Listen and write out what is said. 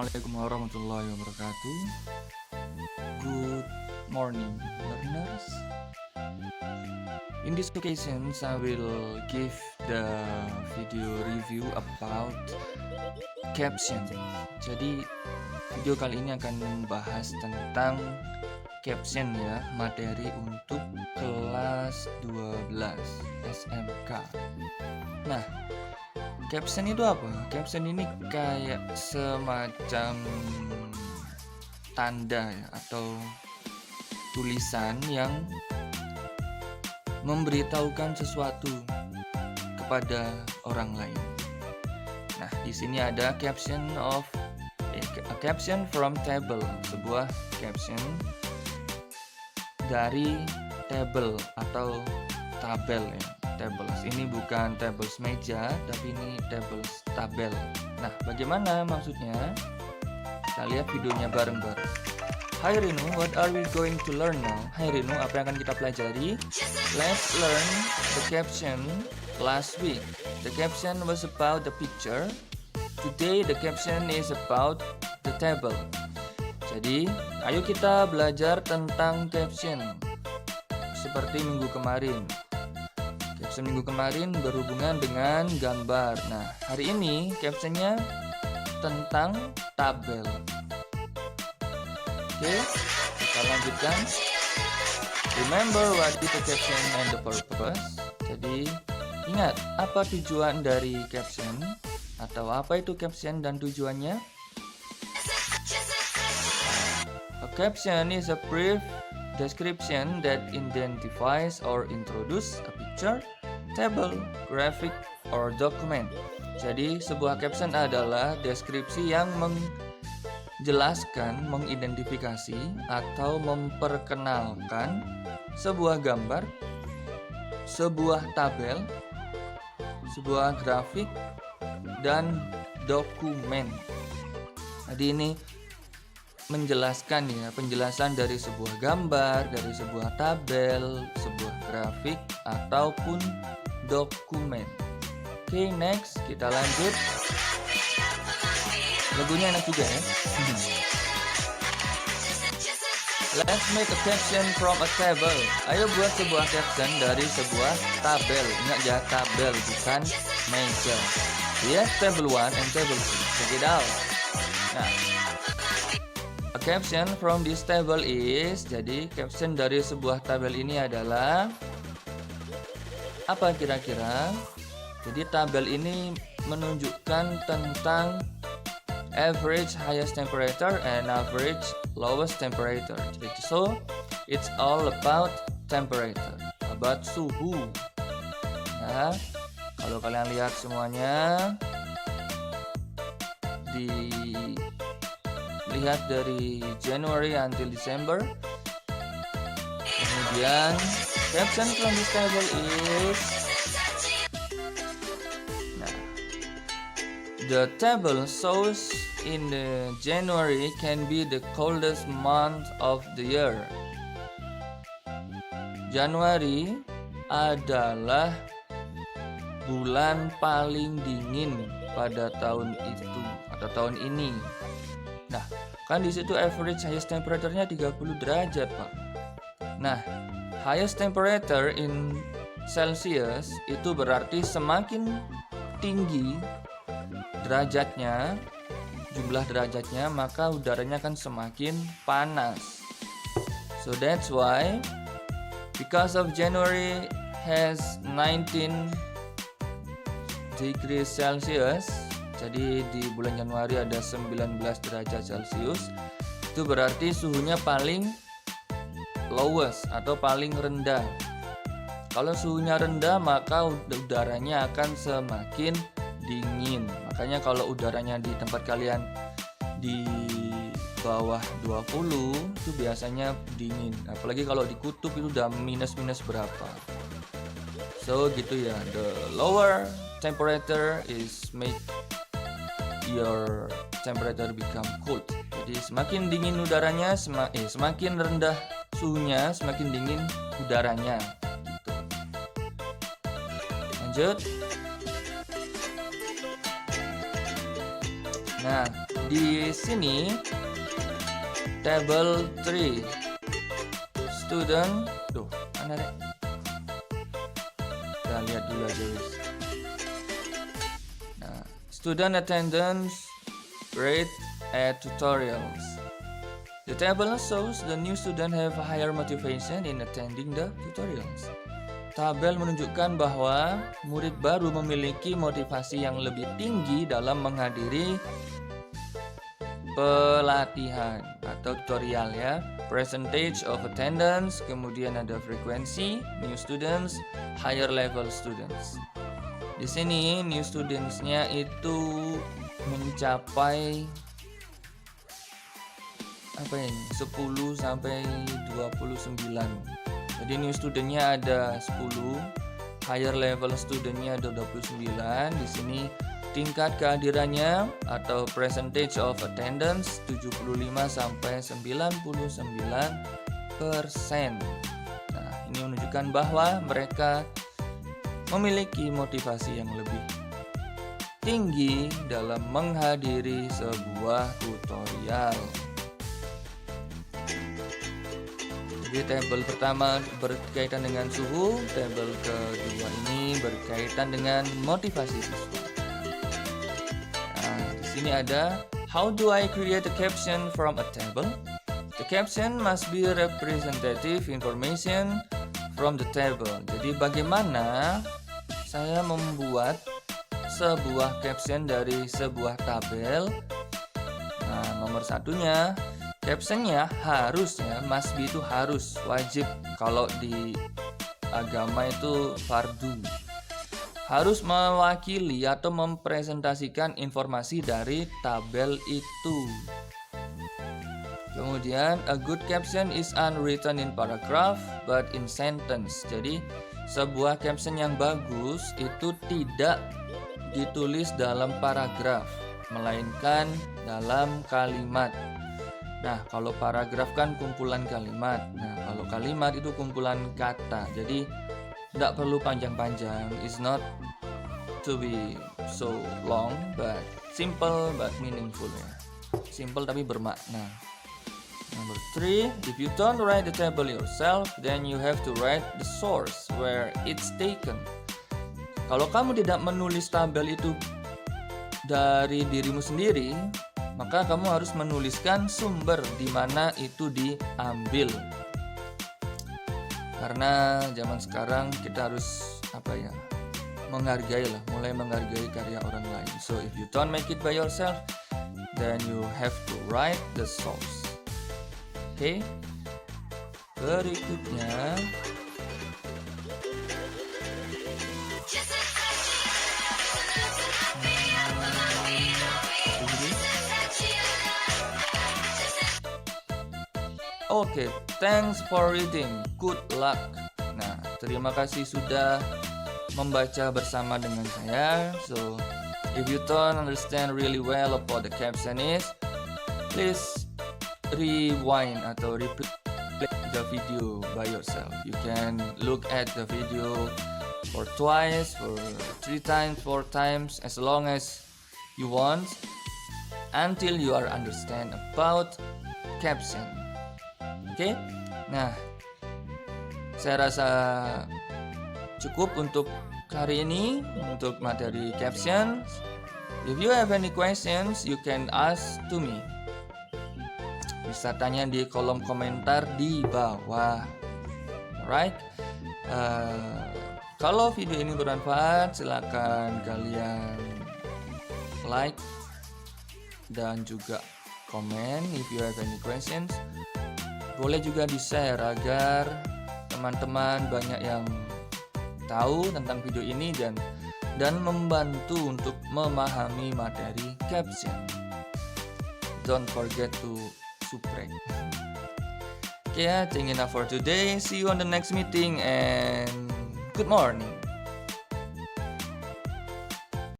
Assalamualaikum warahmatullahi wabarakatuh. Good morning, learners. In this occasion, I will give the video review about caption. Jadi, video kali ini akan membahas tentang caption ya, materi untuk kelas 12 SMK. Nah, caption itu apa? Caption ini kayak semacam tanda ya, atau tulisan yang memberitahukan sesuatu kepada orang lain. Nah, di sini ada caption from table, sebuah caption dari table atau tabel ya. Tables ini bukan tables meja, tapi ini tables tabel. Nah, bagaimana maksudnya? Kita lihat videonya bareng-bareng. Hai Rinu, what are we going to learn now? Hai Rinu, apa yang akan kita pelajari? Let's learn the caption last week. The caption was about the picture. Today the caption is about the table. Jadi, ayo kita belajar tentang caption seperti minggu kemarin. Caption minggu kemarin berhubungan dengan gambar. Nah, hari ini captionnya tentang tabel. Oke, kita lanjutkan. Remember what is the caption and the purpose. Jadi, ingat apa tujuan dari caption, atau apa itu caption dan tujuannya? A caption is a brief description that identifies or introduce a picture, table, graphic, or document. Jadi, sebuah caption adalah deskripsi yang menjelaskan, mengidentifikasi, atau memperkenalkan sebuah gambar, sebuah tabel, sebuah grafik, dan dokumen. Jadi ini menjelaskan ya, penjelasan dari sebuah gambar, dari sebuah tabel, sebuah grafik, ataupun dokumen. Oke, next kita lanjut. Lagunya enak juga ya. Let's make a caption from a table. Ayo buat sebuah caption dari sebuah tabel. Ingat ya, tabel bukan meja. Yes, table 1 and table 2. Check it out. Nah, a caption from this table is, jadi caption dari sebuah tabel ini adalah apa kira-kira? Jadi tabel ini menunjukkan tentang average highest temperature and average lowest temperature. So, it's all about temperature, about suhu. Ya, kalau kalian lihat semuanya, dilihat dari January until December. Kemudian caption from this table is, nah, the table shows in the January can be the coldest month of the year. Januari adalah bulan paling dingin pada tahun itu atau tahun ini. Nah, kan di situ average highest temperature-nya 30 derajat, Pak. Nah, highest temperature in Celsius itu berarti semakin tinggi derajatnya, jumlah derajatnya, maka udaranya akan semakin panas. So that's why, because of January has 19 degrees Celsius, jadi di bulan Januari ada 19 derajat Celcius, itu berarti suhunya paling lowest atau paling rendah. Kalau suhunya rendah, maka udaranya akan semakin dingin. Makanya kalau udaranya di tempat kalian di bawah 20 itu biasanya dingin. Apalagi kalau di kutub itu udah minus berapa. So gitu ya. The lower temperature is make your temperature become cold. Jadi semakin dingin udaranya, semakin rendah suhunya, semakin dingin udaranya. Gitu. Lanjut. Nah, di sini table 3 student, mana deh? Kita lihat dulu aja guys. Nah, student attendance rate at tutorials. The table shows the new student have a higher motivation in attending the tutorials. Tabel menunjukkan bahwa murid baru memiliki motivasi yang lebih tinggi dalam menghadiri pelatihan atau tutorial ya. Percentage of attendance, kemudian ada frekuensi, new students, higher level students. Di sini new students-nya itu mencapai 10 sampai 29. Jadi new student-nya ada 10, higher level student-nya ada 29. Di sini tingkat kehadirannya atau percentage of attendance 75 sampai 99%. Nah, ini menunjukkan bahwa mereka memiliki motivasi yang lebih tinggi dalam menghadiri sebuah tutorial. Jadi tabel pertama berkaitan dengan suhu, tabel kedua ini berkaitan dengan motivasi siswa. Nah, di sini ada how do I create a caption from a table? The caption must be representative information from the table. Jadi bagaimana saya membuat sebuah caption dari sebuah tabel? Nah, nomor satunya captionnya harus ya, must be itu harus, wajib. Kalau di agama itu fardu. Harus mewakili atau mempresentasikan informasi dari tabel itu. Kemudian, a good caption is unwritten in paragraph but in sentence. Jadi, sebuah caption yang bagus itu tidak ditulis dalam paragraf, melainkan dalam kalimat. Nah, kalau paragraf kan kumpulan kalimat. Nah, kalau kalimat itu kumpulan kata. Jadi, tidak perlu panjang-panjang. It's not to be so long, but simple but meaningful ya. Simple tapi bermakna. Number 3, if you don't write the table yourself, then you have to write the source where it's taken. Kalau kamu tidak menulis tabel itu dari dirimu sendiri, maka kamu harus menuliskan sumber di mana itu diambil. Karena zaman sekarang kita harus mulai menghargai karya orang lain. So if you don't make it by yourself, then you have to write the source. Oke. Berikutnya Oke, thanks for reading. Good luck. Nah, terima kasih sudah membaca bersama dengan saya. So, if you don't understand really well what the caption is, please rewind atau replay the video by yourself. You can look at the video for twice, for 3 times, 4 times, as long as you want, until you are understand about caption. Oke, nah saya rasa cukup untuk hari ini untuk materi caption. If you have any questions, you can ask to me. Bisa tanya di kolom komentar di bawah. Alright. Kalau video ini bermanfaat, silakan kalian like dan juga komen. If you have any questions, boleh juga di-share agar teman-teman banyak yang tahu tentang video ini dan membantu untuk memahami materi caption. Don't forget to subscribe. Okay, that's enough for today. See you on the next meeting and good morning.